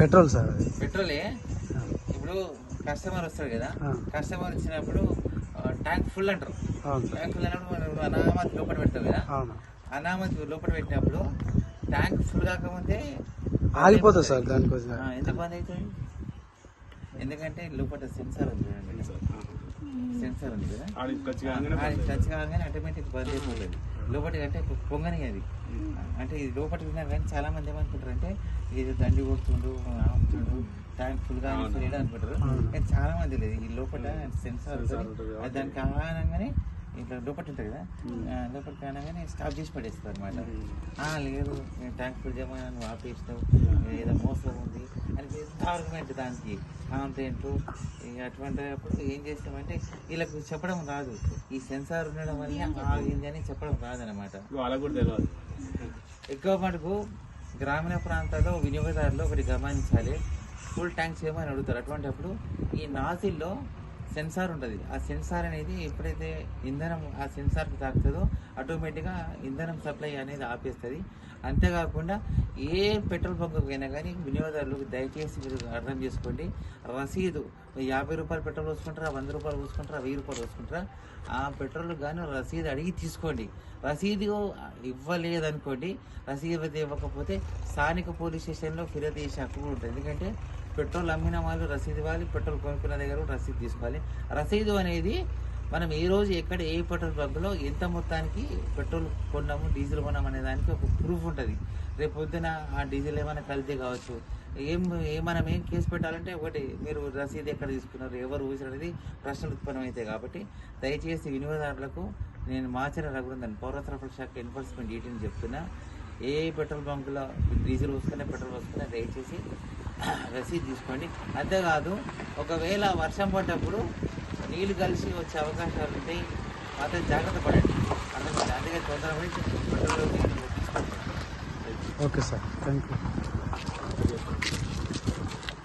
Petrol sir, పెట్రోలే. ఇప్పుడు customer వస్తాడు కదా, కస్టమర్ వచ్చినప్పుడు ట్యాంక్ ఫుల్ అంటారు. ట్యాంక్ ఫుల్ అన్నప్పుడు మనం అనామతి లోపల పెడతాం కదా, అనామతి లోపల పెట్టినప్పుడు ట్యాంక్ ఫుల్ కాకముందే ఆగిపోతుంది సార్. దానికోసం ఎందుకు బంద్ అవుతుంది? ఎందుకంటే లోపల సెన్సార్ ఉంది చూడండి, సెన్సార్ ఉంది కదా, టచ్ కాగానే ఆటోమేటిక్ బంద్ అయిపోతుంది. లోపలికి అంటే పొంగని అది అంటే ఇది లోపలికి ఉన్నా కానీ చాలా మంది ఏమనుకుంటారు అంటే ఇది దండి కొడుతుండు, ఆపుతుండు, ట్యాంక్ ఫుల్ గా అనుకుంటారు. కానీ చాలా మంది లేదు, ఈ లోపల సెన్సార్ ఉంటుంది. అది దానికి ఆనంగానే ఇట్లా లోపల ఉంటుంది కదా, లోపలికి కానగానే స్టాప్ చేసి పడేస్తుంది అనమాట. లేదు ట్యాంక్ ఫుల్ చేయమని నువ్వు ఆపేసినావు, ఏదో మోసం ఉంది అని పెద్ద ఆర్గ్యుమెంట్, దానికి కాంప్లైంట్. అటువంటి అప్పుడు ఏం చేస్తామంటే వీళ్ళకి చెప్పడం రాదు, ఈ సెన్సార్ ఉండడం వల్ల ఆగింది అని చెప్పడం రాదనమాట. ఎక్కువ మటుకు గ్రామీణ ప్రాంతాల్లో వినియోగదారులు ఒకటి గమనించాలి, ఫుల్ ట్యాంక్ చేయమని అడుగుతారు. అటువంటి అప్పుడు ఈ నాజిల్లో సెన్సార్ ఉంటుంది. ఆ సెన్సార్ అనేది ఎప్పుడైతే ఇంధనం ఆ సెన్సార్కి తాకుతుందో ఆటోమేటిక్గా ఇంధనం సప్లై అనేది ఆపేస్తుంది. అంతేకాకుండా ఏ పెట్రోల్ బంక్ అయినా కానీ వినియోగదారులకు దయచేసి మీరు అర్థం చేసుకోండి, రసీదు 50 రూపాయలు పెట్రోల్ పోసుకుంటారా, 100 రూపాయలు పోసుకుంటారా, 1000 రూపాయలు పోసుకుంటారా, ఆ పెట్రోల్ కానీ రసీదు అడిగి తీసుకోండి. రసీదు ఇవ్వలేదనుకోండి, రసీదు ఇవ్వకపోతే స్థానిక పోలీస్ స్టేషన్లో ఫిర్యాదు చేసే హక్కు కూడా ఉంటుంది. ఎందుకంటే పెట్రోల్ అమ్మిన వాళ్ళు రసీదు ఇవ్వాలి, పెట్రోల్ కొనుక్కున్న దగ్గర రసీదు తీసుకోవాలి. రసీదు అనేది మనం ఏ రోజు ఎక్కడ ఏ పెట్రోల్ బంకులో ఎంత మొత్తానికి పెట్రోల్ కొన్నాము, డీజిల్ కొన్నాము అనే దానికి ఒక ప్రూఫ్ ఉంటుంది. రేపు పొద్దున ఆ డీజిల్ ఏమైనా కల్తీ కావచ్చు, మనం ఏం కేసు పెట్టాలంటే ఒకటి మీరు రసీదు ఎక్కడ తీసుకున్నారు, ఎవరు ఊసారు అనేది ప్రశ్నలు ఉత్పన్నమవుతాయి. కాబట్టి దయచేసి వినియోగదారులకు నేను మాచర్ల రఘునందన్ పౌర సరఫరా శాఖ ఎన్ఫోర్స్మెంట్ డీటీని చెప్తున్నా, ఏ పెట్రోల్ బంకులో డీజిల్ పోసుకునే పెట్రోల్ పోసుకునే దయచేసి రసీదు తీసుకోండి. అంతేకాదు ఒకవేళ వర్షం పడ్డప్పుడు నీళ్ళు కలిసి వచ్చే అవకాశాలు ఉంటాయి, మాత్రం జాగ్రత్త పడండి. అందుకే తొందరపడి పెట్రోల్ నీళ్ళు తీసుకోండి. Okay sir, thank you.